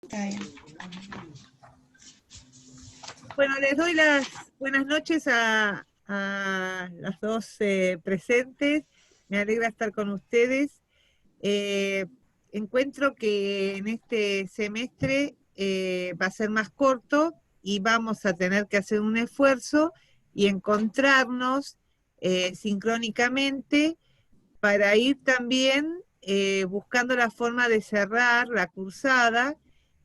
Está bien. Bueno, les doy las buenas noches a las dos presentes. Me alegra estar con ustedes. Encuentro que en este semestre va a ser más corto y vamos a tener que hacer un esfuerzo y encontrarnos sincrónicamente para ir también buscando la forma de cerrar la cursada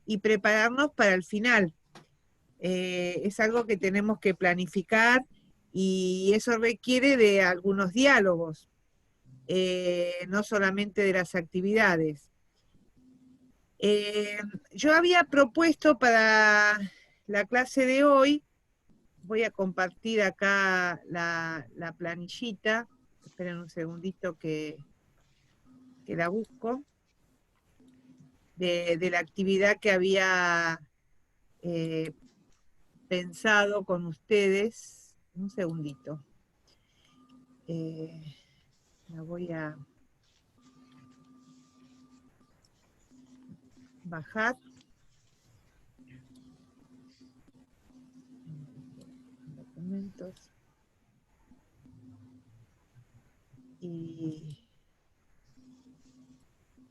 y prepararnos para el final. Es algo que tenemos que planificar y eso requiere de algunos diálogos, no solamente de las actividades. Yo había propuesto para la clase de hoy, voy a compartir acá la planillita, esperen un segundito que la busco, de la actividad que había eh, pensado con ustedes. Un segundito. La voy a bajar. Documentos. Y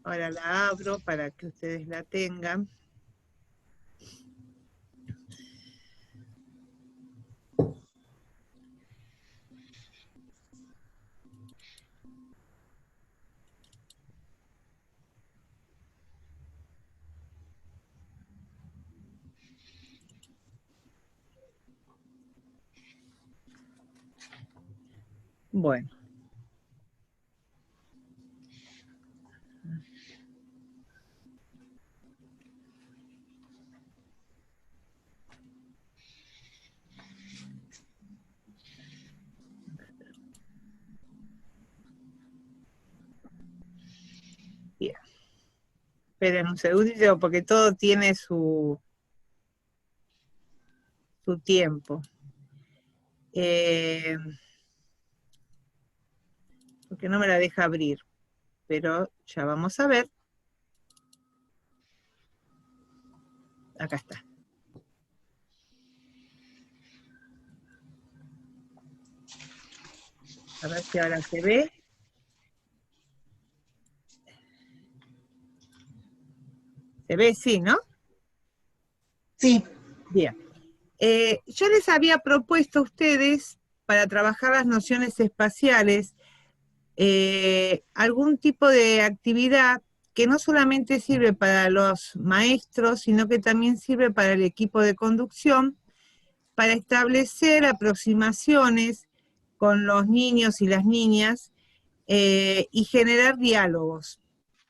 ahora la abro para que ustedes la tengan. Bueno. Bien. Esperen un segundito porque todo tiene su tiempo. Porque no me la deja abrir. Pero ya vamos a ver. Acá está. A ver si ahora se ve. Se ve, sí, ¿no? Sí. Bien. Yo les había propuesto a ustedes, para trabajar las nociones espaciales, algún tipo de actividad que no solamente sirve para los maestros, sino que también sirve para el equipo de conducción, para establecer aproximaciones con los niños y las niñas y generar diálogos.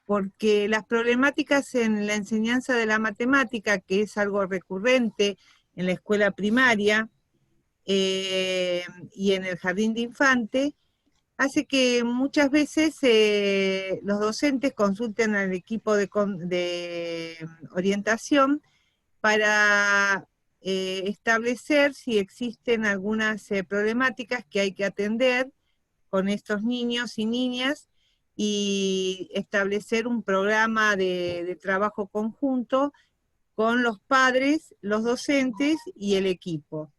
Porque las problemáticas en la enseñanza de la matemática, que es algo recurrente en la escuela primaria y en el jardín de infante, hace que muchas veces los docentes consulten al equipo de orientación para establecer si existen algunas problemáticas que hay que atender con estos niños y niñas y establecer un programa de trabajo conjunto con los padres, los docentes y el equipo.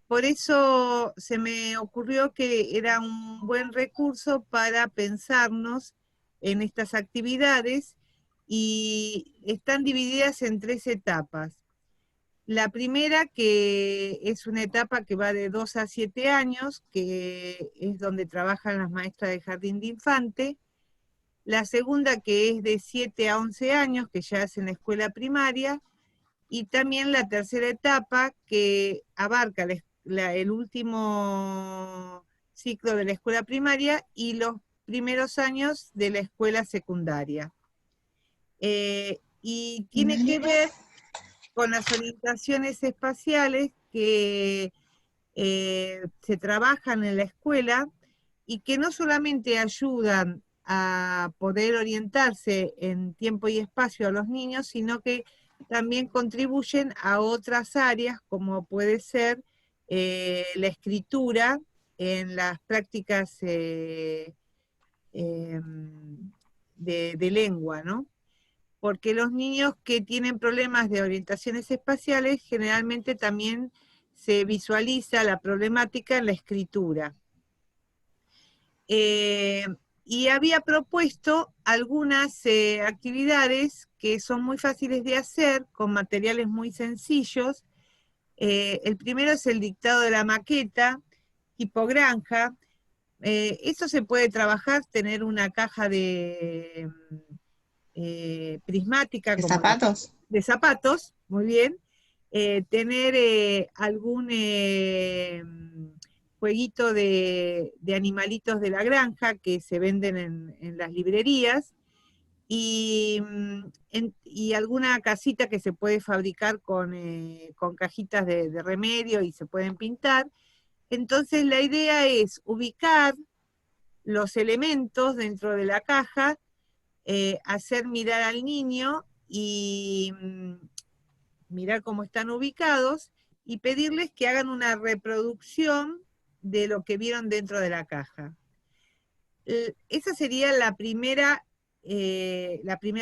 Por eso se me ocurrió que era un buen recurso para pensarnos en estas actividades y están divididas en 3 etapas. La primera, que es una etapa que va de 2 a 7 años, que es donde trabajan las maestras de jardín de infante. La segunda, que es de 7 a 11 años, que ya es en la escuela primaria. Y también la tercera etapa, que abarca el último ciclo de la escuela primaria y los primeros años de la escuela secundaria. Y tiene que ver con las orientaciones espaciales que se trabajan en la escuela y que no solamente ayudan a poder orientarse en tiempo y espacio a los niños, sino que también contribuyen a otras áreas como puede ser la escritura en las prácticas de lengua, ¿no? porque los niños que tienen problemas de orientaciones espaciales generalmente también se visualiza la problemática en la escritura. Y había propuesto algunas actividades que son muy fáciles de hacer, con materiales muy sencillos. El primero es el dictado de la maqueta, tipo granja. Eso se puede trabajar, tener una caja de prismática ¿De como zapatos? de zapatos, muy bien, tener algún jueguito de animalitos de la granja que se venden en las librerías, y, y alguna casita que se puede fabricar con cajitas de remedio y se pueden pintar. Entonces la idea es ubicar los elementos dentro de la caja, hacer mirar al niño y mirar cómo están ubicados y pedirles que hagan una reproducción de lo que vieron dentro de la caja. Esa sería la primera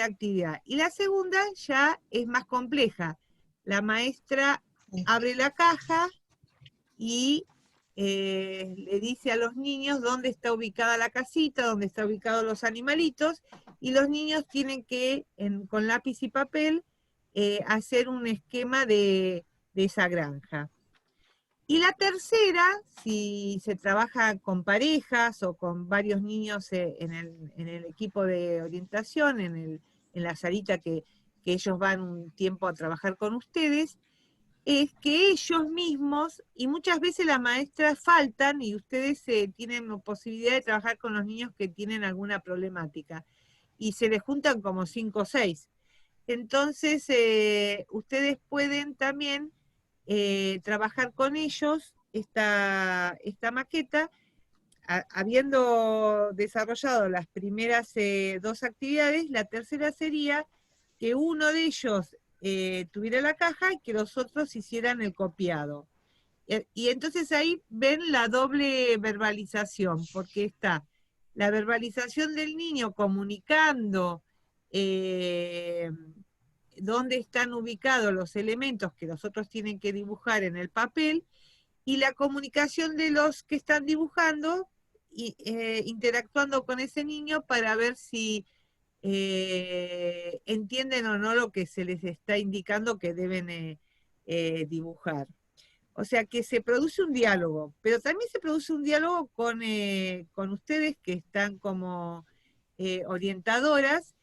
actividad. Y la segunda ya es más compleja. La maestra abre la caja y le dice a los niños dónde está ubicada la casita, dónde están ubicados los animalitos, y los niños tienen que, con lápiz y papel, hacer un esquema de esa granja. Y la tercera, si se trabaja con parejas o con varios niños en el equipo de orientación, en la salita que ellos van un tiempo a trabajar con ustedes, es que ellos mismos, y muchas veces las maestras faltan y ustedes tienen posibilidad de trabajar con los niños que tienen alguna problemática, y se les juntan como 5 o 6. Entonces, ustedes pueden también trabajar con ellos esta maqueta, habiendo desarrollado las primeras 2 actividades. La tercera sería que uno de ellos tuviera la caja y que los otros hicieran el copiado. Y entonces ahí ven la doble verbalización, porque está la verbalización del niño comunicando eh, dónde están ubicados los elementos que los otros tienen que dibujar en el papel, y la comunicación de los que están dibujando, y, interactuando con ese niño para ver si entienden o no lo que se les está indicando que deben dibujar. O sea que se produce un diálogo, pero también se produce un diálogo con ustedes que están como orientadoras,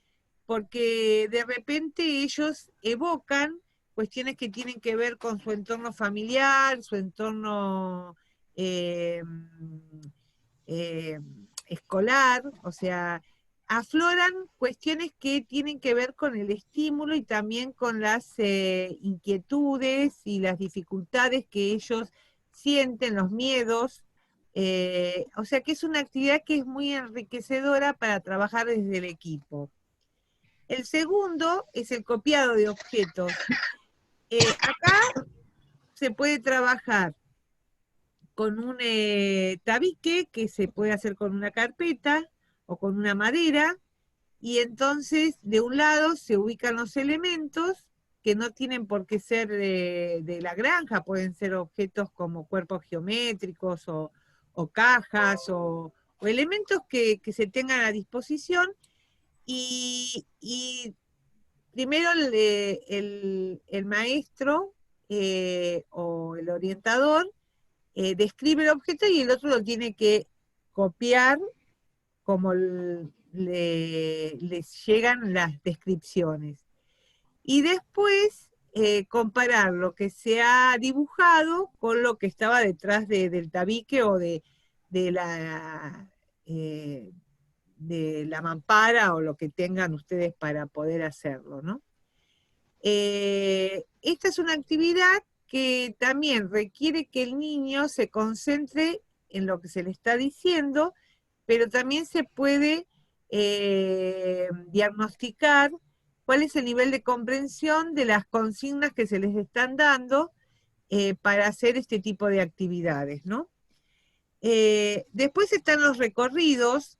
porque de repente ellos evocan cuestiones que tienen que ver con su entorno familiar, su entorno eh, eh, escolar, o sea, afloran cuestiones que tienen que ver con el estímulo y también con las inquietudes y las dificultades que ellos sienten, los miedos. O sea que es una actividad que es muy enriquecedora para trabajar desde el equipo. El segundo es el copiado de objetos. Acá se puede trabajar con un tabique que se puede hacer con una carpeta o con una madera, y entonces de un lado se ubican los elementos que no tienen por qué ser de la granja, pueden ser objetos como cuerpos geométricos o cajas o elementos que se tengan a disposición, y primero el maestro o el orientador describe el objeto y el otro lo tiene que copiar como les llegan las descripciones. Y después comparar lo que se ha dibujado con lo que estaba detrás del tabique o de la, eh, de la mampara o lo que tengan ustedes para poder hacerlo, ¿no? Esta es una actividad que también requiere que el niño se concentre en lo que se le está diciendo, pero también se puede diagnosticar cuál es el nivel de comprensión de las consignas que se les están dando para hacer este tipo de actividades, ¿no? Después están los recorridos,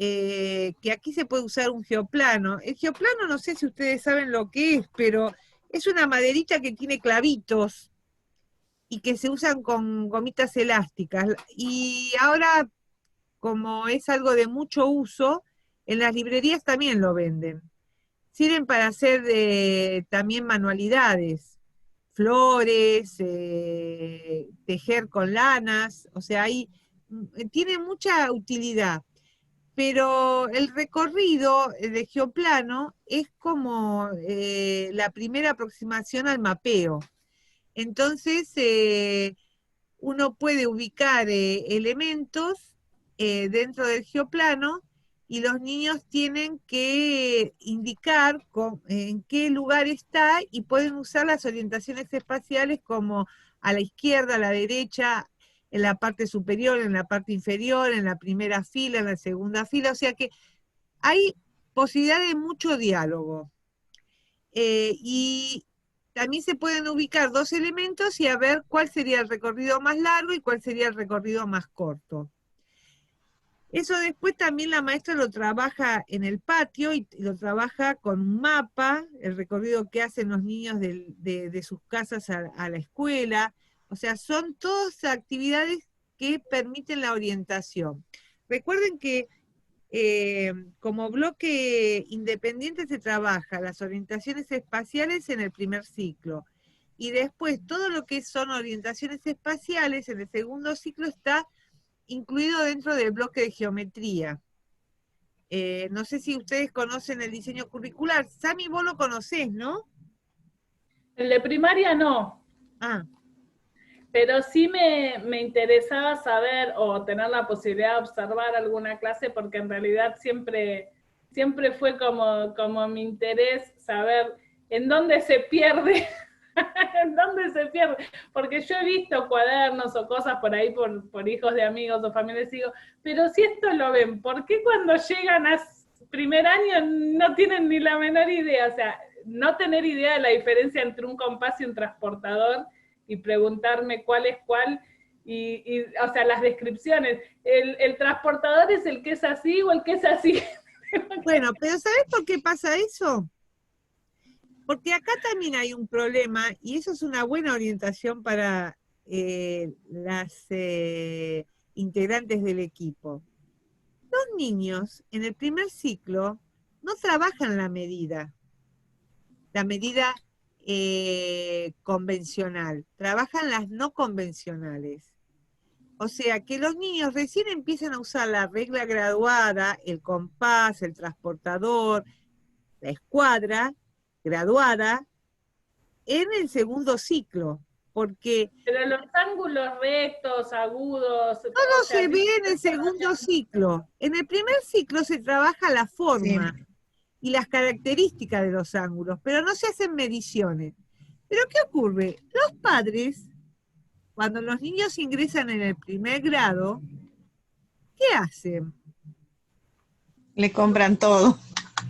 que aquí se puede usar un geoplano. El geoplano no sé si ustedes saben lo que es, pero es una maderita que tiene clavitos y que se usan con gomitas elásticas. Y ahora, como es algo de mucho uso, en las librerías también lo venden. Sirven para hacer también manualidades, flores, tejer con lanas, o sea, tiene mucha utilidad. Pero el recorrido de geoplano es como la primera aproximación al mapeo. Entonces, uno puede ubicar elementos dentro del geoplano y los niños tienen que indicar en qué lugar está y pueden usar las orientaciones espaciales como a la izquierda, a la derecha, en la parte superior, en la parte inferior, en la primera fila, en la segunda fila, o sea que hay posibilidad de mucho diálogo. Y también se pueden ubicar dos elementos y a ver cuál sería el recorrido más largo y cuál sería el recorrido más corto. Eso después también la maestra lo trabaja en el patio y lo trabaja con un mapa, el recorrido que hacen los niños de sus casas a la escuela. O sea, son todas actividades que permiten la orientación. Recuerden que como bloque independiente se trabaja las orientaciones espaciales en el primer ciclo. Y después todo lo que son orientaciones espaciales en el segundo ciclo está incluido dentro del bloque de geometría. No sé si ustedes conocen el diseño curricular. Sami, vos lo conocés, ¿no? El de primaria no. Ah, Pero sí me interesaba saber o tener la posibilidad de observar alguna clase, porque en realidad siempre fue como mi interés saber en dónde se pierde, en dónde se pierde. Porque yo he visto cuadernos o cosas por ahí por hijos de amigos o familiares y digo, pero si esto lo ven, ¿por qué cuando llegan a primer año no tienen ni la menor idea? O sea, no tener idea de la diferencia entre un compás y un transportador y preguntarme cuál es cuál, o sea, las descripciones. ¿El transportador es el que es así o el que es así? bueno, pero ¿sabés por qué pasa eso? Porque acá también hay un problema y eso es una buena orientación para las integrantes del equipo. Los niños en el primer ciclo no trabajan la medida convencional, trabajan las no convencionales. O sea que los niños recién empiezan a usar la regla graduada, el compás, el transportador, la escuadra graduada en el segundo ciclo, porque Pero los ángulos rectos, agudos, todo o sea, se ve en el segundo ciclo. En el primer ciclo se trabaja la Sí. forma y las características de los ángulos, pero no se hacen mediciones. Pero ¿qué ocurre? Los padres, cuando los niños ingresan en el primer grado, ¿qué hacen? Le compran todo.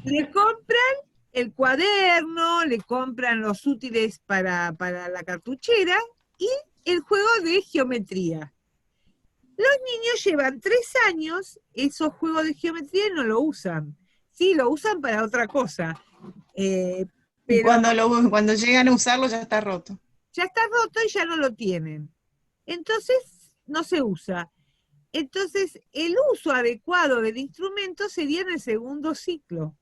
Le compran el cuaderno, le compran los útiles para la cartuchera y el juego de geometría. Los niños llevan 3 años esos juegos de geometría y no lo usan. Sí, lo usan para otra cosa. Y Pero cuando llegan a usarlo ya está roto. ya está roto y ya no lo tienen. Entonces, no se usa. Entonces, el uso adecuado del instrumento sería en el segundo ciclo.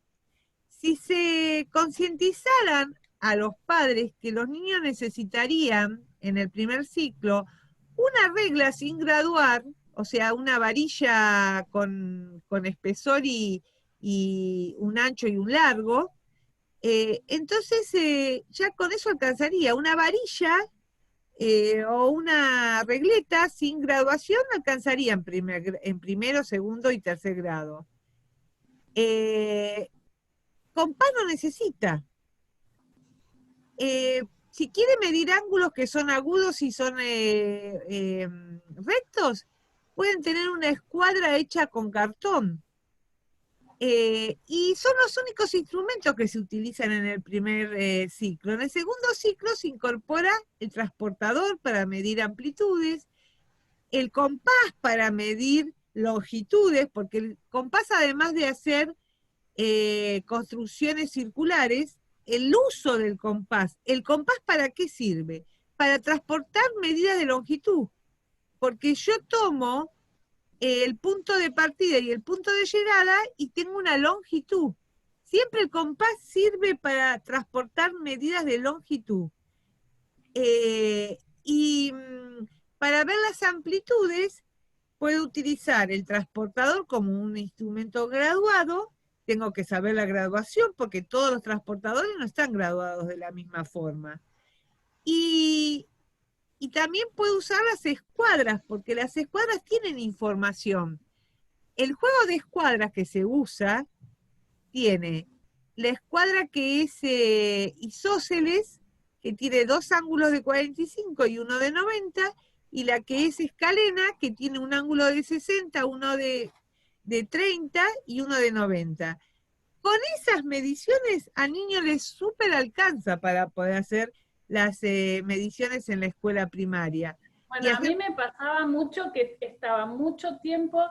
Si se concientizaran a los padres que los niños necesitarían en el primer ciclo una regla sin graduar, o sea, una varilla con espesor y un ancho y un largo, entonces ya con eso alcanzaría una varilla o una regleta sin graduación alcanzaría en primero, segundo y tercer grado. Compás no necesita. Si quiere medir ángulos que son agudos y son rectos, pueden tener una escuadra hecha con cartón. Y son los únicos instrumentos que se utilizan en el primer ciclo. En el segundo ciclo se incorpora el transportador para medir amplitudes, el compás para medir longitudes, porque el compás, además de hacer construcciones circulares, el uso del compás. ¿El compás para qué sirve? Para transportar medidas de longitud, porque yo tomo el punto de partida y el punto de llegada y tengo una longitud. Siempre el compás sirve para transportar medidas de longitud. Y para ver las amplitudes, puedo utilizar el transportador como un instrumento graduado. Tengo que saber la graduación porque todos los transportadores no están graduados de la misma forma. Y también puedo usar las escuadras, porque las escuadras tienen información. El juego de escuadras que se usa tiene la escuadra que es isósceles, que tiene 2 ángulos de 45 y uno de 90, y la que es escalena, que tiene un ángulo de 60, uno de 30 y uno de 90. Con esas mediciones a niños les súper alcanza para poder hacer las mediciones en la escuela primaria. Bueno, a mí me pasaba mucho que estaba mucho tiempo,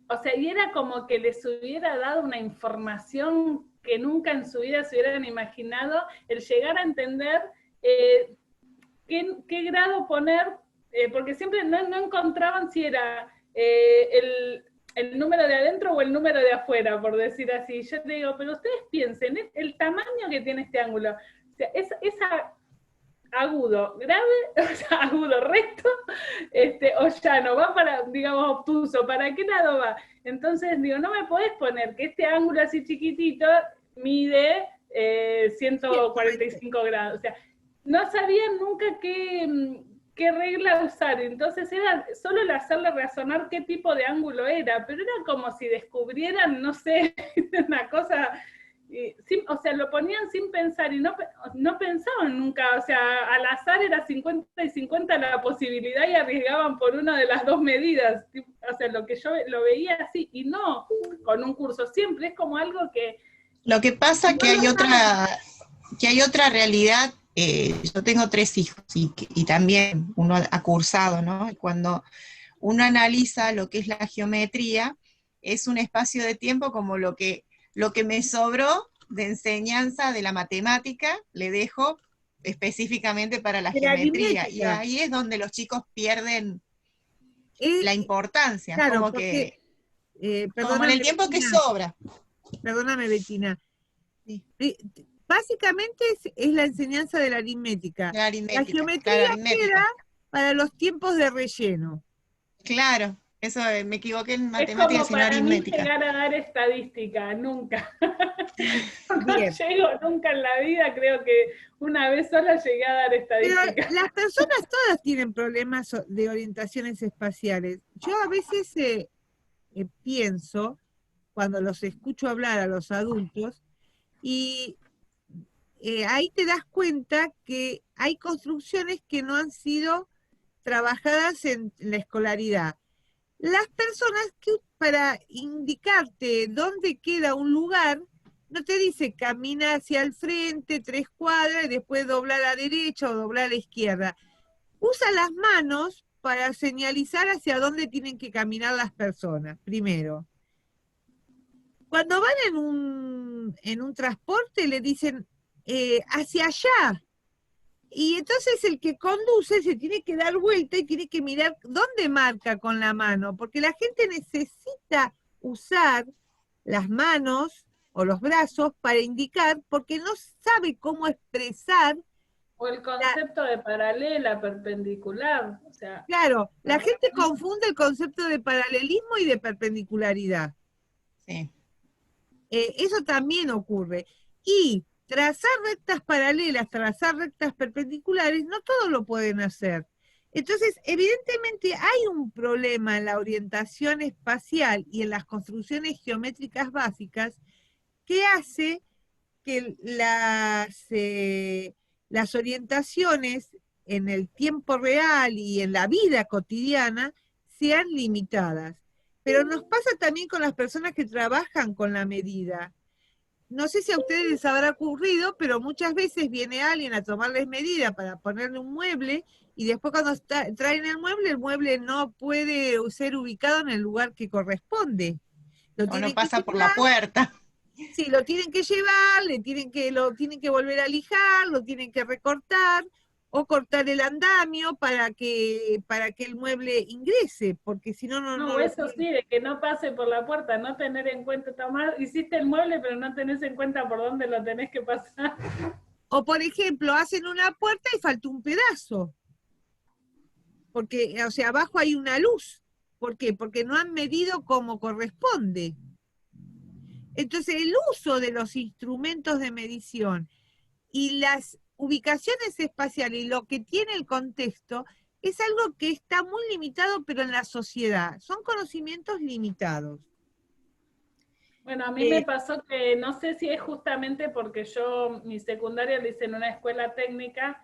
o sea, y era como que les hubiera dado una información que nunca en su vida se hubieran imaginado, el llegar a entender qué grado poner, porque siempre no encontraban si era el número de adentro o el número de afuera, por decir así. Yo te digo, pero ustedes piensen, el tamaño que tiene este ángulo, o sea, esa agudo, grave, o sea, agudo recto, o llano, va para, digamos, obtuso, ¿para qué lado va? Entonces, digo, no me podés poner que este ángulo así chiquitito mide 145 grados, o sea, no sabían nunca qué regla usar, entonces era solo el hacerle razonar qué tipo de ángulo era, pero era como si descubrieran, no sé, una cosa... o sea, lo ponían sin pensar y no pensaban nunca, o sea, al azar era 50 y 50 la posibilidad y arriesgaban por una de las dos medidas, o sea, lo que yo lo veía así, y no con un curso, siempre es como algo que... Lo que pasa que hay otra realidad. Yo tengo 3 hijos y también uno ha cursado, ¿no? Cuando uno analiza lo que es la geometría, es un espacio de tiempo como lo que me sobró de enseñanza de la matemática, le dejo específicamente para la geometría. Y ahí es donde los chicos pierden la importancia, claro, como porque, que como en el tiempo que sobra. Perdóname, Bettina. Sí. Básicamente es la enseñanza de la aritmética. La geometría queda para los tiempos de relleno. Claro. Eso me equivoqué en matemáticas, sino aritmética. Mí llegar a dar estadística, nunca. No llego nunca en la vida, creo que una vez sola llegué a dar estadística. Pero las personas todas tienen problemas de orientaciones espaciales. Yo a veces pienso, cuando los escucho hablar a los adultos, y ahí te das cuenta que hay construcciones que no han sido trabajadas en la escolaridad. Las personas que para indicarte dónde queda un lugar, no te dice camina hacia el frente 3 cuadras y después dobla a la derecha o dobla a la izquierda. Usa las manos para señalizar hacia dónde tienen que caminar las personas, primero. Cuando van en un transporte le dicen hacia allá. Y entonces el que conduce se tiene que dar vuelta y tiene que mirar dónde marca con la mano, porque la gente necesita usar las manos o los brazos para indicar, porque no sabe cómo expresar. O el concepto de paralela, perpendicular. O sea, claro, la gente confunde el concepto de paralelismo y de perpendicularidad. Sí. Eso también ocurre. Y trazar rectas paralelas, trazar rectas perpendiculares, no todos lo pueden hacer. Entonces, evidentemente hay un problema en la orientación espacial y en las construcciones geométricas básicas que hace que las orientaciones en el tiempo real y en la vida cotidiana sean limitadas. Pero nos pasa también con las personas que trabajan con la medida. no sé si a ustedes les habrá ocurrido, pero muchas veces viene alguien a tomarles medida para ponerle un mueble y después cuando traen el mueble no puede ser ubicado en el lugar que corresponde. Lo O no tienen que pasa por la llevar, puerta. sí, lo tienen que llevar, lo tienen que volver a lijar, lo tienen que recortar o cortar el andamio para que el mueble ingrese, porque si no, no No, lo eso tienen. sí, de que no pase por la puerta, no tener en cuenta, tomar, hiciste el mueble, pero no tenés en cuenta por dónde lo tenés que pasar. O por ejemplo, hacen una puerta y falta un pedazo, porque, o sea, abajo hay una luz. ¿Por qué? Porque no han medido como corresponde. Entonces, el uso de los instrumentos de medición y las ubicaciones espaciales y lo que tiene el contexto es algo que está muy limitado, pero en la sociedad. Son conocimientos limitados. Bueno, a mí me Eh, pasó que no sé si es justamente porque yo mi secundaria la hice en una escuela técnica,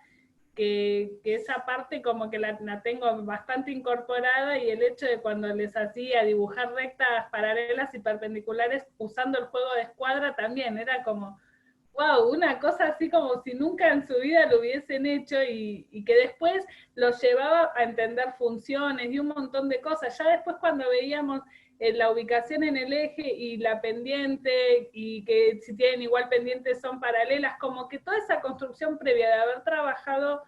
que esa parte como que la tengo bastante incorporada, y el hecho de cuando les hacía dibujar rectas paralelas y perpendiculares usando el juego de escuadra también era como, wow, una cosa así como si nunca en su vida lo hubiesen hecho, y que después los llevaba a entender funciones y un montón de cosas. Ya después cuando veíamos la ubicación en el eje y la pendiente, y que si tienen igual pendientes son paralelas, como que toda esa construcción previa de haber trabajado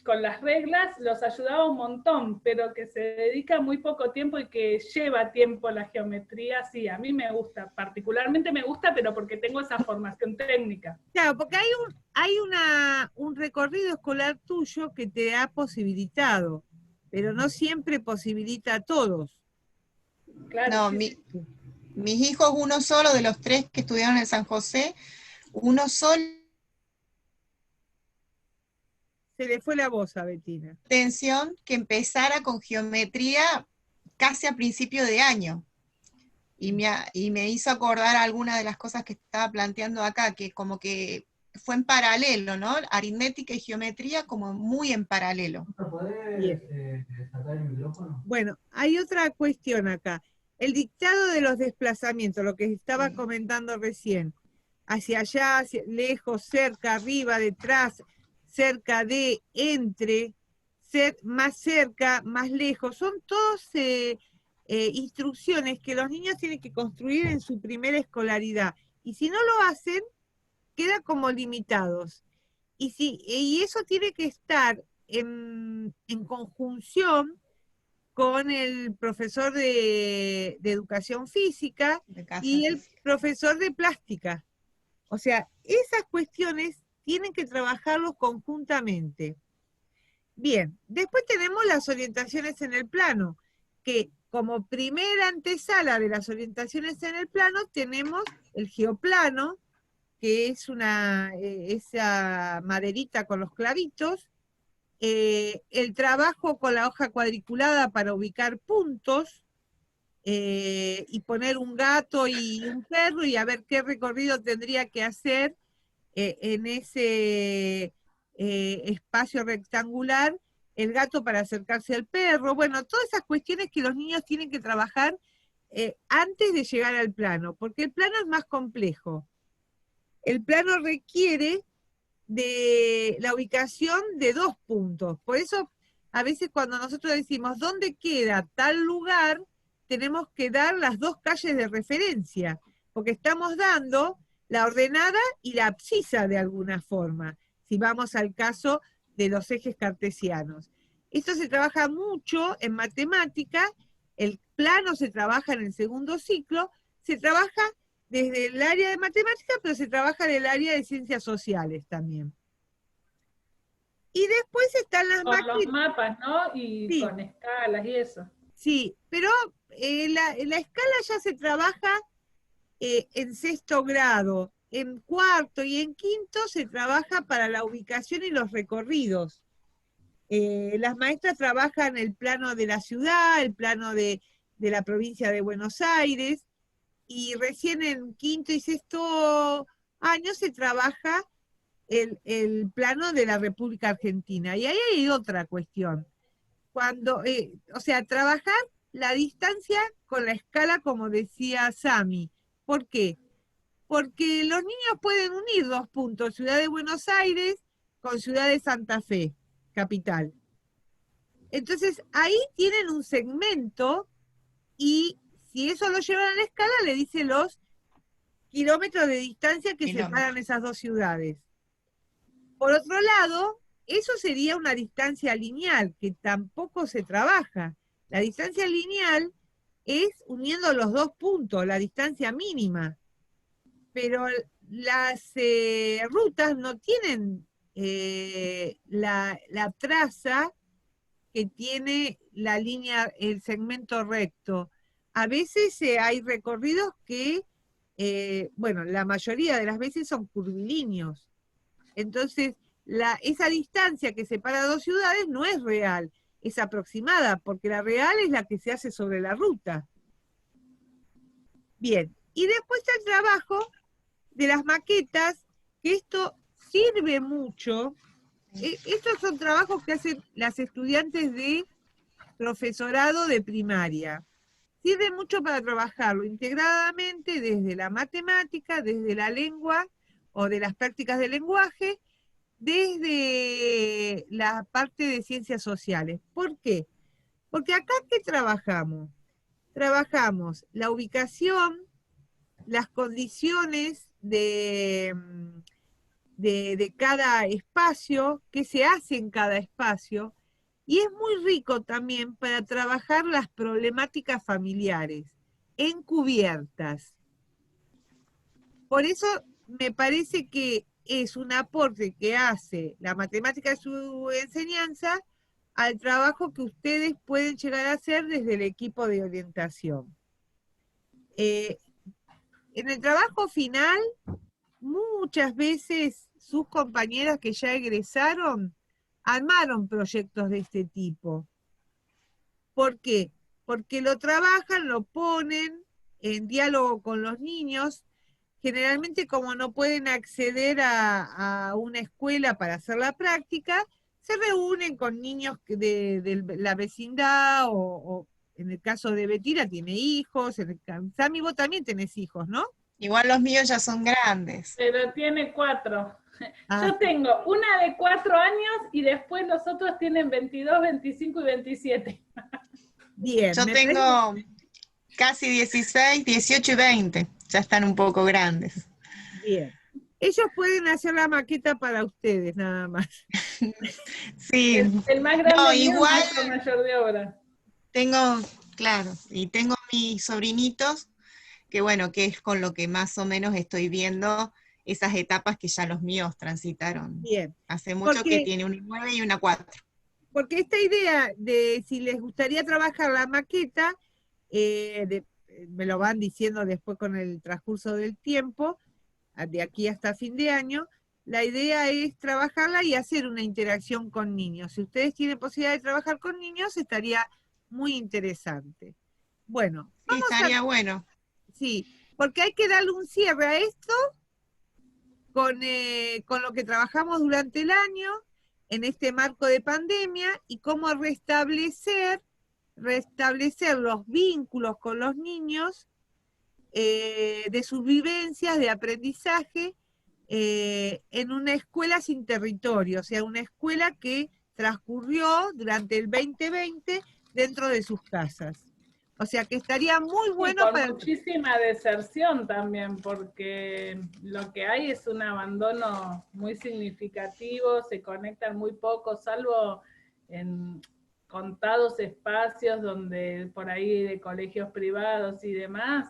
con las reglas los ayudaba un montón, pero que se dedica muy poco tiempo y que lleva tiempo la geometría, sí, a mí me gusta, particularmente me gusta, pero porque tengo esa formación técnica. claro, porque hay un recorrido escolar tuyo que te ha posibilitado, pero no siempre posibilita a todos. Claro, No, sí, sí. mis hijos, uno solo de los tres que estudiaron en San José, uno solo Se le fue la voz a Betina. atención que empezara con geometría casi a principio de año. Y me hizo acordar algunas de las cosas que estaba planteando acá, que como que fue en paralelo, ¿no? Aritmética y geometría como muy en paralelo. Bien. ¿Podés sacar el micrófono? Bueno, hay otra cuestión acá. El dictado de los desplazamientos, lo que estaba comentando recién, hacia allá, lejos, cerca, arriba, detrás, cerca de, entre, más cerca, más lejos, son todas instrucciones que los niños tienen que construir en su primera escolaridad. Y si no lo hacen, queda como limitados. Y eso tiene que estar en conjunción con el profesor de educación física De casa y el física. profesor de plástica. O sea, esas cuestiones tienen que trabajarlos conjuntamente. Bien, después tenemos las orientaciones en el plano, que como primera antesala de las orientaciones en el plano tenemos el geoplano, que es esa maderita con los clavitos, el trabajo con la hoja cuadriculada para ubicar puntos y poner un gato y un perro y a ver qué recorrido tendría que hacer en ese espacio rectangular el gato para acercarse al perro. Bueno, todas esas cuestiones que los niños tienen que trabajar antes de llegar al plano, porque el plano es más complejo. El plano requiere de la ubicación de 2 puntos. Por eso, a veces cuando nosotros decimos dónde queda tal lugar, tenemos que dar las 2 calles de referencia, porque estamos dando la ordenada y la abscisa de alguna forma, si vamos al caso de los ejes cartesianos. Esto se trabaja mucho en matemática, el plano se trabaja en el segundo ciclo, se trabaja desde el área de matemáticas, pero se trabaja en el área de ciencias sociales también. Y después están las Con los máquinas. mapas, ¿no? Y Sí, con escalas y eso. sí, pero la escala ya se trabaja en sexto grado. En cuarto y en quinto se trabaja para la ubicación y los recorridos. Las maestras trabajan el plano de la ciudad, el plano de la provincia de Buenos Aires, y recién en quinto y sexto año se trabaja el plano de la República Argentina. Y ahí hay otra cuestión. Cuando, o sea, trabajar la distancia con la escala, como decía Sami. ¿Por qué? porque los niños pueden unir 2 puntos, Ciudad de Buenos Aires con Ciudad de Santa Fe, capital. Entonces, ahí tienen un segmento y si eso lo llevan a la escala, le dice los kilómetros de distancia que separan esas 2 ciudades. Por otro lado, eso sería una distancia lineal, que tampoco se trabaja. La distancia lineal es uniendo los 2 puntos, la distancia mínima. Pero las rutas no tienen la traza que tiene la línea, el segmento recto. A veces hay recorridos que, bueno, la mayoría de las veces son curvilíneos. Entonces, esa distancia que separa 2 ciudades no es real, es aproximada, porque la real es la que se hace sobre la ruta. Bien, y después está el trabajo de las maquetas, que esto sirve mucho. Estos son trabajos que hacen las estudiantes de profesorado de primaria. Sirve mucho para trabajarlo integradamente desde la matemática, desde la lengua o de las prácticas del lenguaje, desde la parte de ciencias sociales. ¿Por qué? Porque acá, ¿qué trabajamos? Trabajamos la ubicación, las condiciones de cada espacio, qué se hace en cada espacio, y es muy rico también para trabajar las problemáticas familiares, encubiertas. Por eso me parece que es un aporte que hace la matemática de su enseñanza al trabajo que ustedes pueden llegar a hacer desde el equipo de orientación. En el trabajo final, muchas veces sus compañeras que ya egresaron armaron proyectos de este tipo. ¿Por qué? Porque lo trabajan, lo ponen en diálogo con los niños. Generalmente, como no pueden acceder a una escuela para hacer la práctica, se reúnen con niños de la vecindad, o en el caso de Betira tiene hijos, Sami, vos también tenés hijos, ¿no? Igual los míos ya son grandes. Pero tiene 4. Ah, Yo tengo una de 4 años y después los otros tienen 22, 25 y 27. bien. Yo tengo casi 16, 18 y 20. Ya están un poco grandes. Bien. Ellos pueden hacer la maqueta para ustedes, nada más. Sí. El más grande No, mío igual es el mayor de obra. tengo, claro, y tengo mis sobrinitos, que bueno, que es con lo que más o menos estoy viendo esas etapas que ya los míos transitaron. Bien. Hace mucho Porque- que tiene una 9 y una 4. Porque esta idea de si les gustaría trabajar la maqueta, me lo van diciendo después con el transcurso del tiempo, de aquí hasta fin de año, la idea es trabajarla y hacer una interacción con niños. Si ustedes tienen posibilidad de trabajar con niños, estaría muy interesante. Bueno, Sí, estaría bueno. sí, porque hay que darle un cierre a esto con lo que trabajamos durante el año, en este marco de pandemia, y cómo restablecer los vínculos con los niños, de sus vivencias, de aprendizaje, en una escuela sin territorio, o sea, una escuela que transcurrió durante el 2020 dentro de sus casas. O sea que estaría muy bueno por para... muchísima deserción también, porque lo que hay es un abandono muy significativo, se conectan muy poco, salvo en contados espacios donde por ahí de colegios privados y demás,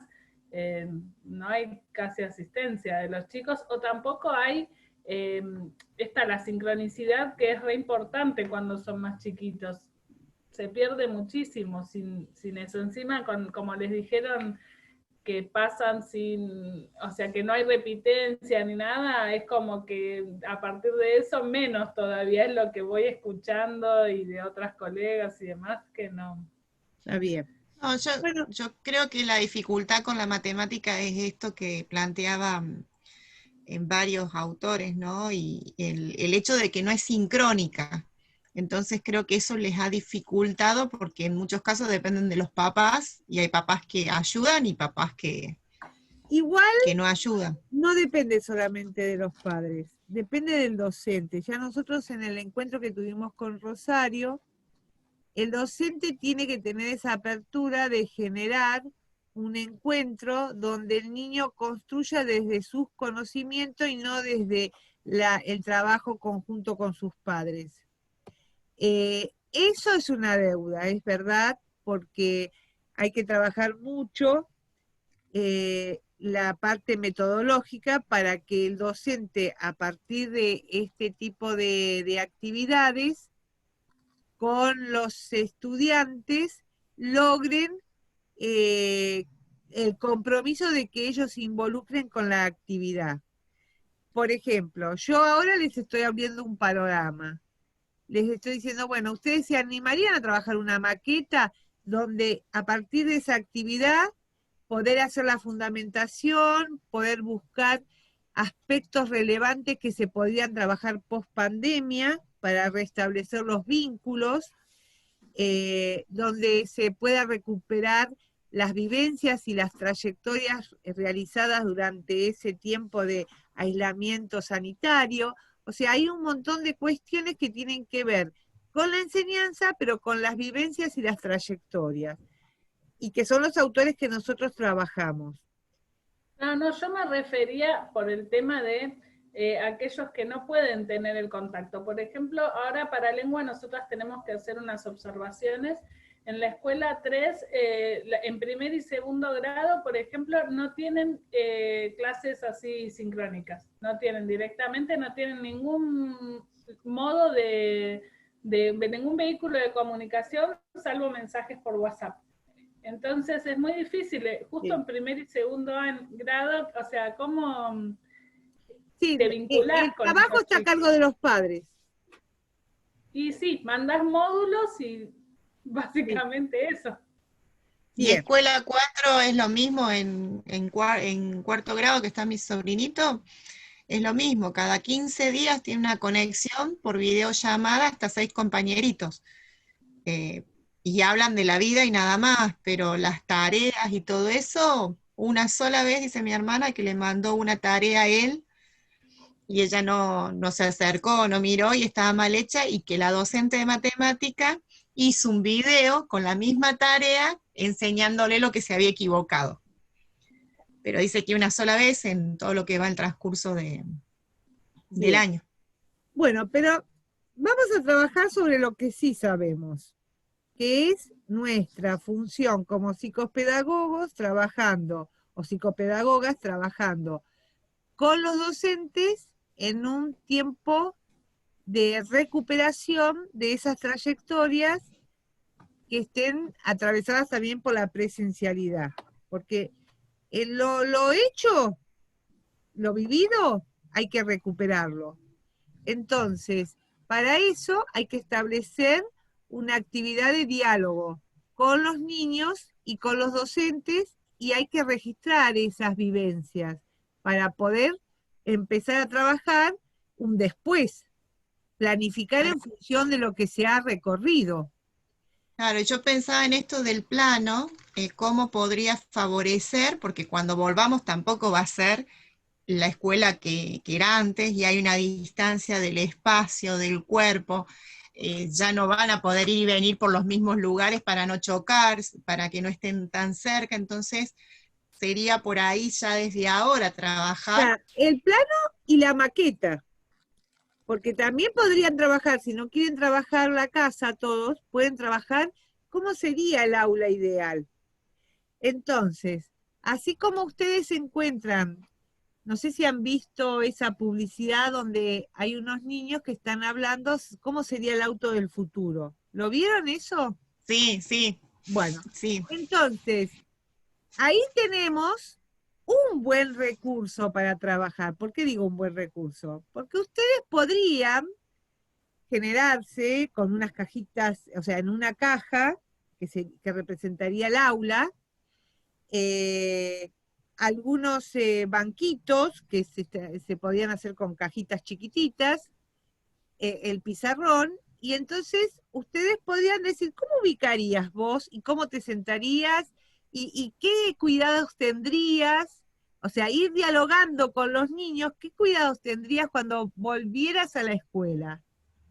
no hay casi asistencia de los chicos, o tampoco hay la sincronicidad que es re importante cuando son más chiquitos. Se pierde muchísimo sin eso. Encima, como les dijeron, que pasan o sea, que no hay repitencia ni nada, es como que a partir de eso menos todavía es lo que voy escuchando y de otras colegas y demás que no. Está bien. No, yo creo que la dificultad con la matemática es esto que planteaban en varios autores, ¿no? Y el hecho de que no es sincrónica. Entonces creo que eso les ha dificultado porque en muchos casos dependen de los papás, y hay papás que ayudan y papás que Igual que no ayudan. no depende solamente de los padres, depende del docente. Ya nosotros en el encuentro que tuvimos con Rosario, el docente tiene que tener esa apertura de generar un encuentro donde el niño construya desde sus conocimientos y no desde el trabajo conjunto con sus padres. Eso es una deuda, es verdad, porque hay que trabajar mucho la parte metodológica para que el docente, a partir de este tipo de actividades, con los estudiantes, logren el compromiso de que ellos se involucren con la actividad. Por ejemplo, yo ahora les estoy abriendo un panorama. Les estoy diciendo, bueno, ¿ustedes se animarían a trabajar una maqueta donde a partir de esa actividad poder hacer la fundamentación, poder buscar aspectos relevantes que se podrían trabajar post pandemia para restablecer los vínculos, donde se pueda recuperar las vivencias y las trayectorias realizadas durante ese tiempo de aislamiento sanitario? O sea, hay un montón de cuestiones que tienen que ver con la enseñanza, pero con las vivencias y las trayectorias, y que son los autores que nosotros trabajamos. No, yo me refería por el tema de aquellos que no pueden tener el contacto. Por ejemplo, ahora para lengua nosotras tenemos que hacer unas observaciones. En la escuela 3, en primer y segundo grado, por ejemplo, no tienen clases así sincrónicas. No tienen directamente, no tienen ningún modo de ningún vehículo de comunicación, salvo mensajes por WhatsApp. Entonces es muy difícil, justo sí, en primer y segundo grado, o sea, ¿cómo sí, te vinculás el con trabajo está a cargo de los padres? Y sí, mandás módulos y básicamente sí, eso. Y Bien. escuela 4 es lo mismo en cuarto grado, que está mi sobrinito, es lo mismo, cada 15 días tiene una conexión por videollamada hasta 6 compañeritos. Y hablan de la vida y nada más, pero las tareas y todo eso, una sola vez, dice mi hermana, que le mandó una tarea a él, y ella no se acercó, no miró y estaba mal hecha, y que la docente de matemática hizo un video con la misma tarea enseñándole lo que se había equivocado. Pero dice que una sola vez en todo lo que va el transcurso del año. Bueno, pero vamos a trabajar sobre lo que sí sabemos, que es nuestra función como psicopedagogos trabajando, o psicopedagogas trabajando con los docentes en un tiempo de recuperación de esas trayectorias que estén atravesadas también por la presencialidad. Porque lo hecho, lo vivido, hay que recuperarlo. Entonces, para eso hay que establecer una actividad de diálogo con los niños y con los docentes, y hay que registrar esas vivencias para poder empezar a trabajar un después, planificar en función de lo que se ha recorrido. Claro, yo pensaba en esto del plano, cómo podría favorecer, porque cuando volvamos tampoco va a ser la escuela que era antes, y hay una distancia del espacio, del cuerpo, ya no van a poder ir y venir por los mismos lugares para no chocar, para que no estén tan cerca, entonces sería por ahí ya desde ahora trabajar. O sea, el plano y la maqueta, porque también podrían trabajar, si no quieren trabajar la casa todos, pueden trabajar cómo sería el aula ideal. Entonces, así como ustedes encuentran, no sé si han visto esa publicidad donde hay unos niños que están hablando cómo sería el auto del futuro. ¿Lo vieron eso? Sí, sí. Bueno, sí. Entonces, ahí tenemos un buen recurso para trabajar. ¿Por qué digo un buen recurso? Porque ustedes podrían generarse con unas cajitas, o sea, en una caja que representaría el aula, algunos banquitos que se podían hacer con cajitas chiquititas, el pizarrón, y entonces ustedes podrían decir, ¿cómo ubicarías vos y cómo te sentarías y qué cuidados tendrías O sea, ir dialogando con los niños, ¿qué cuidados tendrías cuando volvieras a la escuela?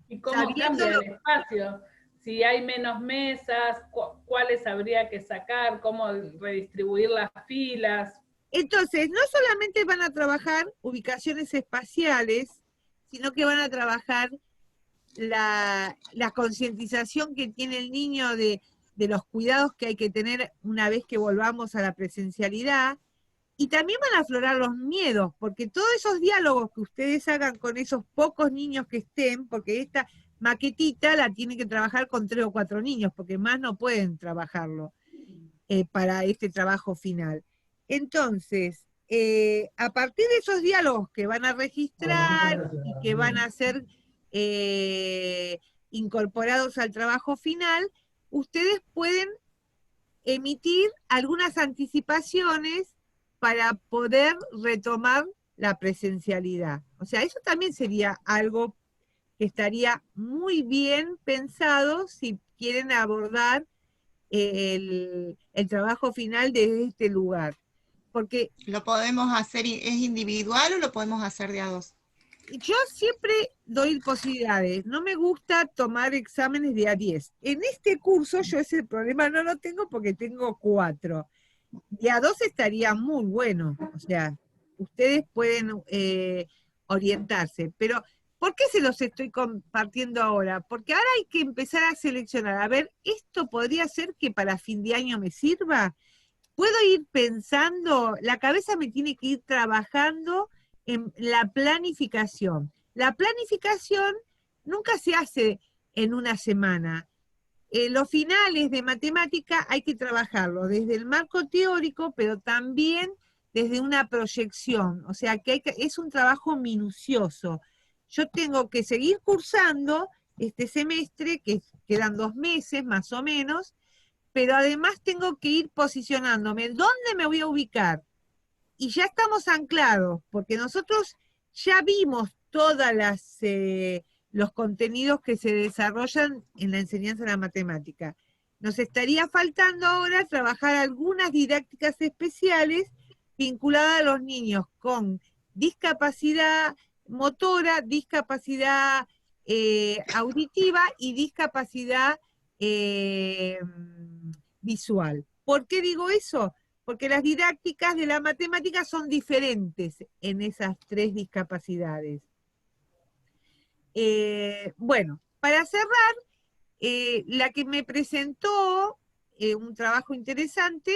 ¿Y cómo cambia el espacio? Si hay menos mesas, ¿cuáles habría que sacar? ¿Cómo redistribuir las filas? Entonces, no solamente van a trabajar ubicaciones espaciales, sino que van a trabajar la concientización que tiene el niño de los cuidados que hay que tener una vez que volvamos a la presencialidad, y también van a aflorar los miedos, porque todos esos diálogos que ustedes hagan con esos pocos niños que estén, porque esta maquetita la tienen que trabajar con 3 o 4 niños, porque más no pueden trabajarlo para este trabajo final. Entonces, a partir de esos diálogos que van a registrar y que van a ser incorporados al trabajo final, ustedes pueden emitir algunas anticipaciones para poder retomar la presencialidad. O sea, eso también sería algo que estaría muy bien pensado si quieren abordar el trabajo final desde este lugar. Porque ¿Lo podemos hacer, es individual o lo podemos hacer de a dos? yo siempre doy posibilidades, no me gusta tomar exámenes de A10. En este curso yo ese problema no lo tengo porque tengo 4. De A2 estaría muy bueno, o sea, ustedes pueden orientarse, pero ¿por qué se los estoy compartiendo ahora? Porque ahora hay que empezar a seleccionar, a ver, ¿esto podría ser que para fin de año me sirva? Puedo ir pensando, la cabeza me tiene que ir trabajando en la planificación. La planificación nunca se hace en una semana. Los finales de matemática hay que trabajarlo desde el marco teórico, pero también desde una proyección. O sea, que es un trabajo minucioso. Yo tengo que seguir cursando este semestre, que quedan 2 meses más o menos, pero además tengo que ir posicionándome. ¿Dónde me voy a ubicar? Y ya estamos anclados, porque nosotros ya vimos todas los contenidos que se desarrollan en la enseñanza de la matemática. Nos estaría faltando ahora trabajar algunas didácticas especiales vinculadas a los niños con discapacidad motora, discapacidad auditiva y discapacidad visual. ¿Por qué digo eso? Porque las didácticas de la matemática son diferentes en esas 3 discapacidades. Bueno, para cerrar, la que me presentó un trabajo interesante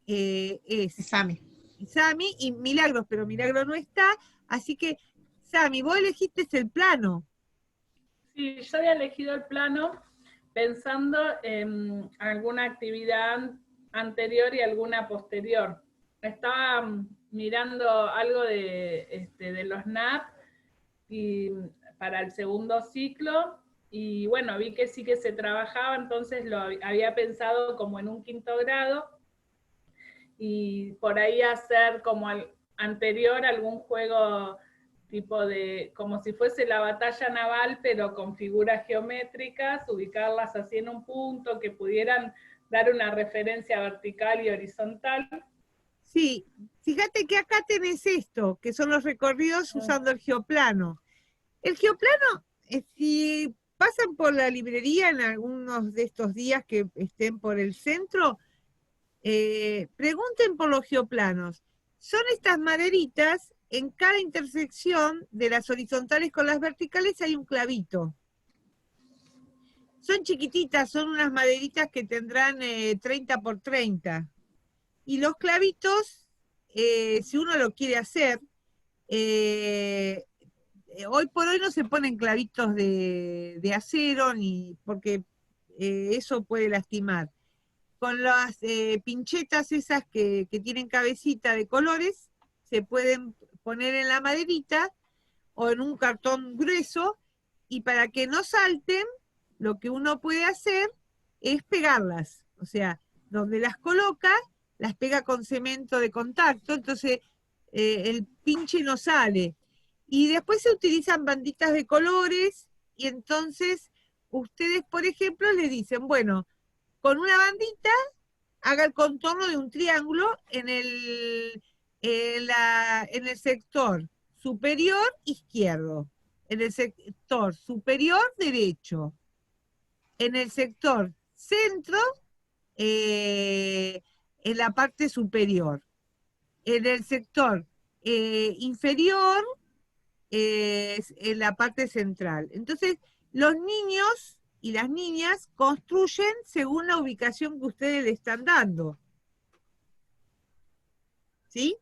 es Sami. Sami y Milagros, pero Milagros no está, así que Sami, vos elegiste el plano. Sí, yo había elegido el plano pensando en alguna actividad anterior y alguna posterior. Estaba mirando algo de los NAP y para el segundo ciclo, y bueno, vi que sí que se trabajaba, entonces lo había pensado como en un 5º grado, y por ahí hacer como anterior algún juego tipo de, como si fuese la batalla naval, pero con figuras geométricas, ubicarlas así en un punto, que pudieran dar una referencia vertical y horizontal. Sí, fíjate que acá tenés esto, que son los recorridos usando el geoplano. El geoplano, si pasan por la librería en algunos de estos días que estén por el centro, pregunten por los geoplanos. Son estas maderitas, en cada intersección de las horizontales con las verticales hay un clavito. Son chiquititas, son unas maderitas que tendrán 30 por 30. Y los clavitos, si uno lo quiere hacer, hoy por hoy no se ponen clavitos de acero, ni porque eso puede lastimar. Con las pinchetas esas que tienen cabecita de colores, se pueden poner en la maderita o en un cartón grueso, y para que no salten, lo que uno puede hacer es pegarlas. O sea, donde las coloca, las pega con cemento de contacto, entonces el pinche no sale. Y después se utilizan banditas de colores, y entonces ustedes, por ejemplo, le dicen, bueno, con una bandita haga el contorno de un triángulo en el sector superior izquierdo, en el sector superior derecho, en el sector centro, en la parte superior, en el sector inferior, en la parte central. Entonces, los niños y las niñas construyen según la ubicación que ustedes le están dando. ¿Sí?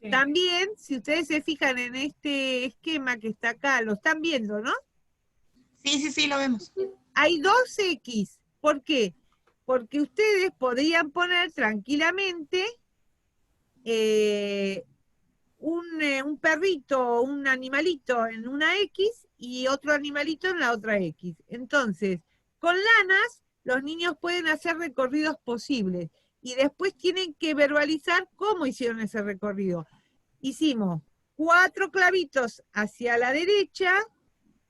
Sí. También, si ustedes se fijan en este esquema que está acá, lo están viendo, ¿no? Sí, lo vemos. Hay 2X. ¿Por qué? Porque ustedes podrían poner tranquilamente un perrito, un animalito en una X y otro animalito en la otra X. Entonces, con lanas, los niños pueden hacer recorridos posibles y después tienen que verbalizar cómo hicieron ese recorrido. Hicimos 4 clavitos hacia la derecha,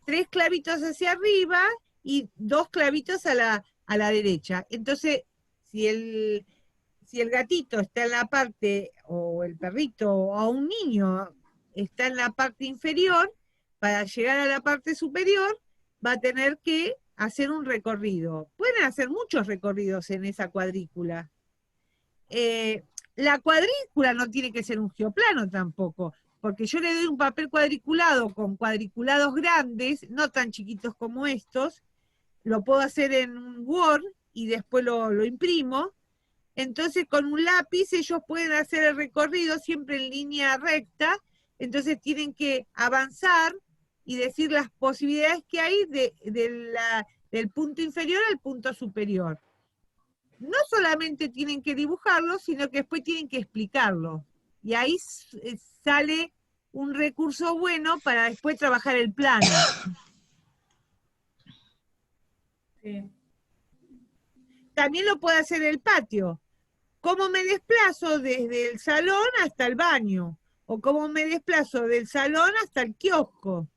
3 clavitos hacia arriba y 2 clavitos a la derecha. Entonces, si el gatito está en la parte, o el perrito, o un niño está en la parte inferior, para llegar a la parte superior, va a tener que hacer un recorrido. Pueden hacer muchos recorridos en esa cuadrícula. La cuadrícula no tiene que ser un geoplano tampoco, porque yo le doy un papel cuadriculado con cuadriculados grandes, no tan chiquitos como estos, lo puedo hacer en un Word y después lo imprimo. Entonces con un lápiz ellos pueden hacer el recorrido siempre en línea recta, entonces tienen que avanzar y decir las posibilidades que hay del punto inferior al punto superior. No solamente tienen que dibujarlo, sino que después tienen que explicarlo. Y ahí sale un recurso bueno para después trabajar el plano. Sí. También lo puede hacer el patio. ¿Cómo me desplazo desde el salón hasta el baño? ¿O cómo me desplazo del salón hasta el kiosco?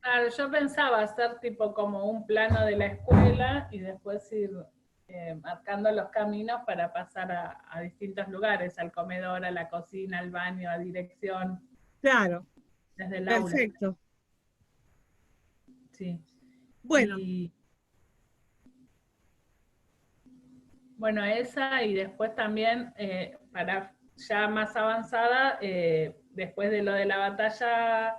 Claro, yo pensaba hacer tipo como un plano de la escuela y después ir marcando los caminos para pasar a distintos lugares, al comedor, a la cocina, al baño, a dirección. Claro. Desde el Perfecto. aula. Sí. Bueno. Bueno, esa y después también, para ya más avanzada, después de lo de la batalla,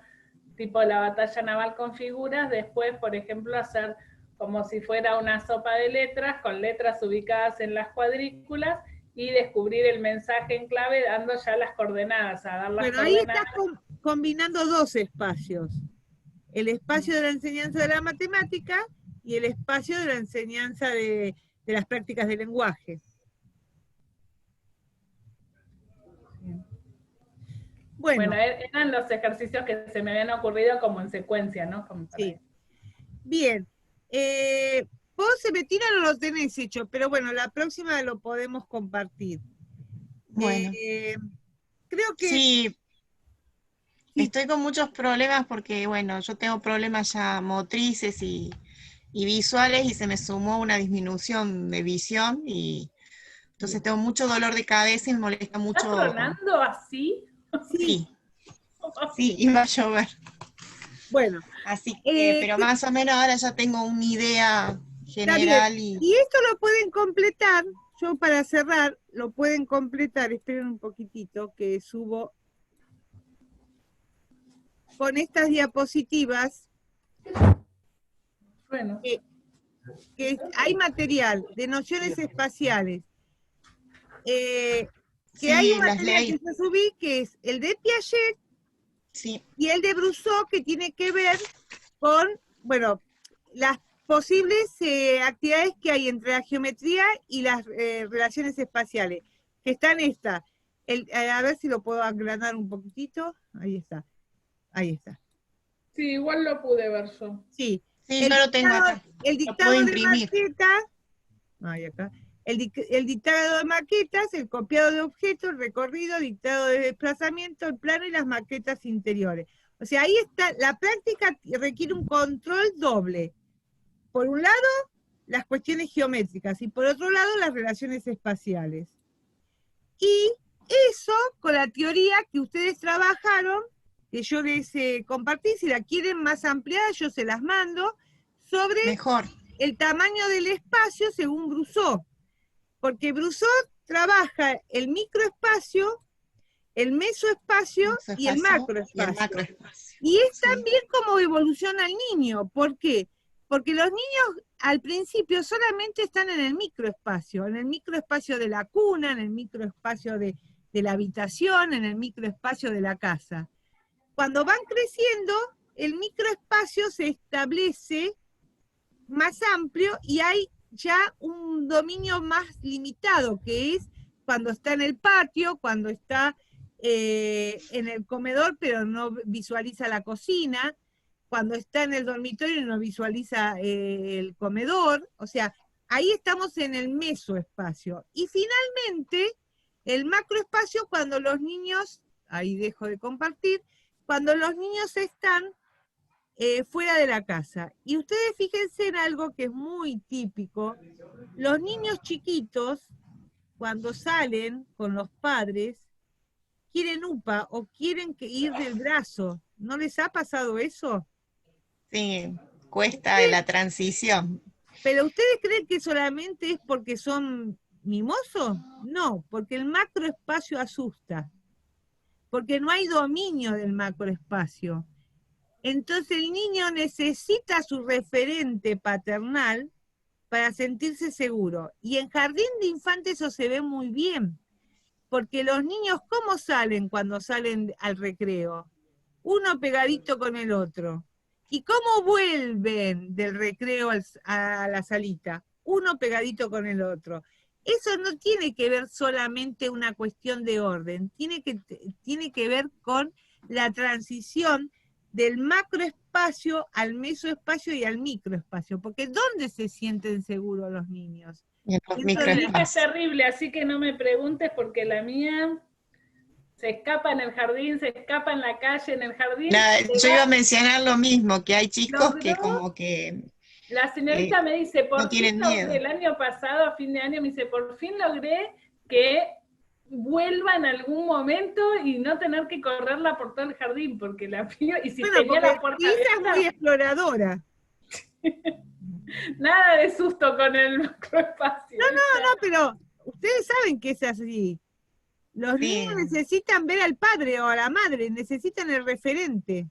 tipo la batalla naval con figuras, después, por ejemplo, hacer como si fuera una sopa de letras, con letras ubicadas en las cuadrículas, y descubrir el mensaje en clave dando ya las coordenadas. A dar las Bueno, coordenadas. ahí estás combinando 2 espacios. El espacio de la enseñanza de la matemática y el espacio de la enseñanza de las prácticas de lenguaje. Bueno, eran los ejercicios que se me habían ocurrido como en secuencia, ¿no? Como para sí. Bien. Vos, Betina, no lo tenés hecho, pero bueno, la próxima lo podemos compartir. Bueno. Creo que... Sí. Estoy con muchos problemas porque, bueno, yo tengo problemas ya motrices y visuales y se me sumó una disminución de visión y entonces tengo mucho dolor de cabeza y me molesta mucho. ¿Estás tronando así? Sí, iba a llover. Bueno. Así que, pero más o menos ahora ya tengo una idea general. Y esto lo pueden completar, yo para cerrar, lo pueden completar, esperen un poquitito que subo con estas diapositivas. Bueno. Que hay material de nociones espaciales. Que hay un material que yo subí, que es el de Piaget y el de Brousseau, que tiene que ver con, bueno, las posibles actividades que hay entre la geometría y las relaciones espaciales, que están estas. A ver si lo puedo aclarar un poquitito. Ahí está. Ahí está. Sí, igual lo pude ver yo. Sí. Sí, yo lo tengo acá. El dictado de maquetas. Ahí acá. El dictado de maquetas, el copiado de objetos, el recorrido, dictado de desplazamiento, el plano y las maquetas interiores. O sea, ahí está, la práctica requiere un control doble. Por un lado, las cuestiones geométricas y por otro lado, las relaciones espaciales. Y eso con la teoría que ustedes trabajaron, que yo les compartí, si la quieren más ampliada, yo se las mando, sobre Mejor. el tamaño del espacio según Brousseau. Porque Brousseau trabaja el microespacio, el mesoespacio y el macroespacio. Y es también como evoluciona el niño. ¿Por qué? Porque los niños al principio solamente están en el microespacio de la cuna, en el microespacio de la habitación, en el microespacio de la casa. Cuando van creciendo, el microespacio se establece más amplio y hay ya un dominio más limitado, que es cuando está en el patio, cuando está en el comedor, pero no visualiza la cocina, cuando está en el dormitorio y no visualiza el comedor. O sea, ahí estamos en el mesoespacio. Y finalmente, el macroespacio, cuando los niños, ahí dejo de compartir, cuando los niños están fuera de la casa. Y ustedes fíjense en algo que es muy típico. Los niños chiquitos, cuando salen con los padres, quieren UPA o quieren ir del brazo. ¿No les ha pasado eso? Sí, cuesta la transición. ¿Pero ustedes creen que solamente es porque son mimosos? No, porque el macroespacio asusta. Porque no hay dominio del macroespacio. Entonces el niño necesita su referente paternal para sentirse seguro. Y en jardín de infantes eso se ve muy bien, porque los niños, ¿cómo salen cuando salen al recreo? Uno pegadito con el otro. ¿Y cómo vuelven del recreo a la salita? Uno pegadito con el otro. Eso no tiene que ver solamente una cuestión de orden, tiene que ver con la transición del macroespacio al mesoespacio y al microespacio, porque ¿dónde se sienten seguros los niños? En los Mi hija es microespacios. terrible, así que no me preguntes porque la mía se escapa en el jardín, se escapa en la calle, en el jardín. Yo iba a mencionar lo mismo, que hay chicos que ¿Logró? como que La señorita me dice, no por fin tienen miedo. logré, el año pasado, a fin de año, me dice, por fin logré que vuelva en algún momento y no tener que correrla por todo el jardín, porque la vio, y si Bueno, tenía porque la puerta Isa es abierta, muy exploradora. nada de susto con el macroespacio. No, pero ustedes saben que es así. Los Sí. niños necesitan ver al padre o a la madre, necesitan el referente.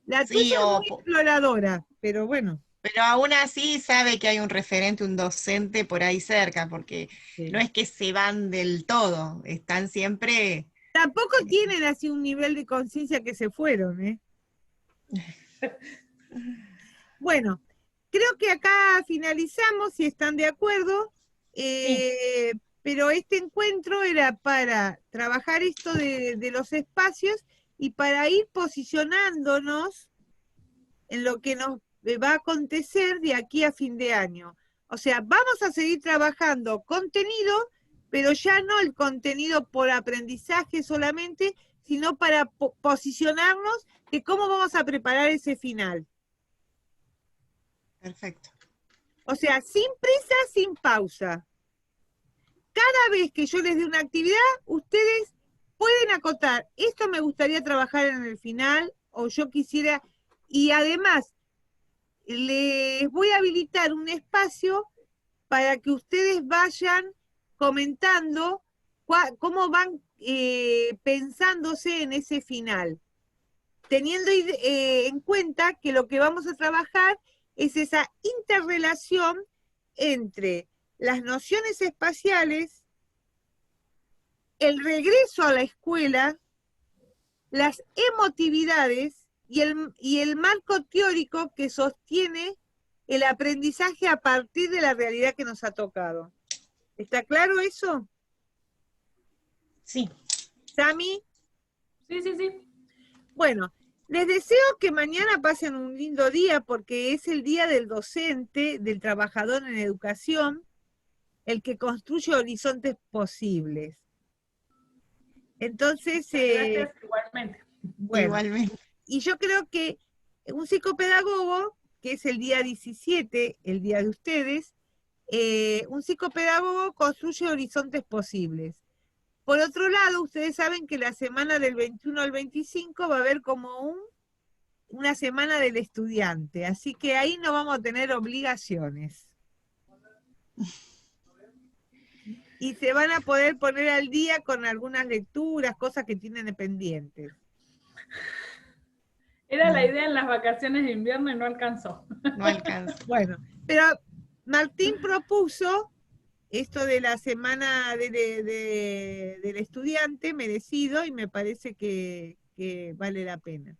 La Sí, tuya es muy exploradora, pero bueno. pero aún así sabe que hay un referente, un docente por ahí cerca, porque Sí. no es que se van del todo, están siempre... Tampoco tienen así un nivel de conciencia que se fueron, ¿eh? Bueno, creo que acá finalizamos, si están de acuerdo, pero este encuentro era para trabajar esto de los espacios y para ir posicionándonos en lo que nos va a acontecer de aquí a fin de año. O sea, vamos a seguir trabajando contenido, pero ya no el contenido por aprendizaje solamente, sino para posicionarnos de cómo vamos a preparar ese final. Perfecto. O sea, sin prisa, sin pausa. Cada vez que yo les dé una actividad, ustedes pueden acotar, esto me gustaría trabajar en el final, o yo quisiera, y además, les voy a habilitar un espacio para que ustedes vayan comentando cómo van pensándose en ese final, teniendo en cuenta que lo que vamos a trabajar es esa interrelación entre las nociones espaciales, el regreso a la escuela, las emotividades y el marco teórico que sostiene el aprendizaje a partir de la realidad que nos ha tocado. ¿Está claro eso? Sí. ¿Sami? Sí, sí, sí. Bueno, les deseo que mañana pasen un lindo día porque es el día del docente, del trabajador en educación, el que construye horizontes posibles. Entonces, Gracias, igualmente. bueno, Igualmente. y yo creo que un psicopedagogo, que es el día 17, el día de ustedes, un psicopedagogo construye horizontes posibles. Por otro lado, ustedes saben que la semana del 21 al 25 va a haber como una semana del estudiante, así que ahí no vamos a tener obligaciones. Y se van a poder poner al día con algunas lecturas, cosas que tienen pendientes. Era la idea en las vacaciones de invierno y no alcanzó. No alcanza. Bueno, pero Martín propuso esto de la semana del estudiante merecido y me parece que vale la pena.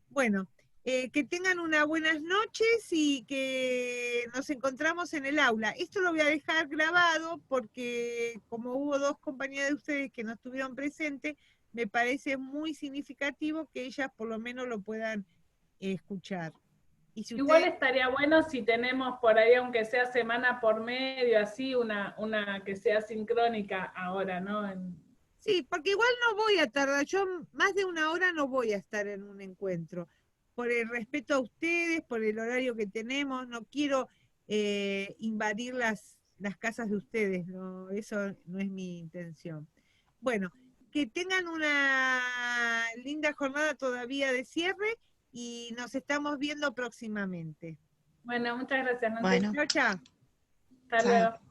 Bueno, que tengan unas buenas noches y que nos encontramos en el aula. Esto lo voy a dejar grabado porque como hubo dos compañeras de ustedes que no estuvieron presentes, me parece muy significativo que ellas por lo menos lo puedan escuchar. Y si Igual ustedes... estaría bueno si tenemos por ahí, aunque sea semana por medio, así, una que sea sincrónica ahora, ¿no? Sí, porque igual no voy a tardar, yo más de una hora no voy a estar en un encuentro, por el respeto a ustedes, por el horario que tenemos, no quiero invadir las casas de ustedes, no, eso no es mi intención. Bueno, que tengan una linda jornada todavía de cierre y nos estamos viendo próximamente. Bueno, muchas gracias, Nancy. Bueno. Chao, chao. Hasta Chao. luego.